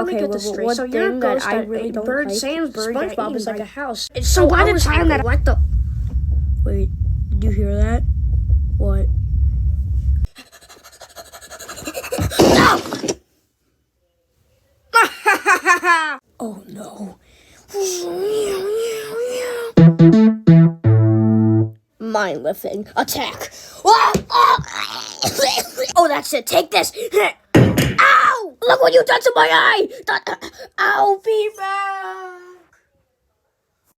let me get this straight. So you're a ghost that really don't like SpongeBob is like a house. So by the time that what the... Wait, did you hear that? What? Oh no. Mind lifting. Attack. Oh, that's it. Take this. Ow! Look what you done to my eye. Ow, Peter!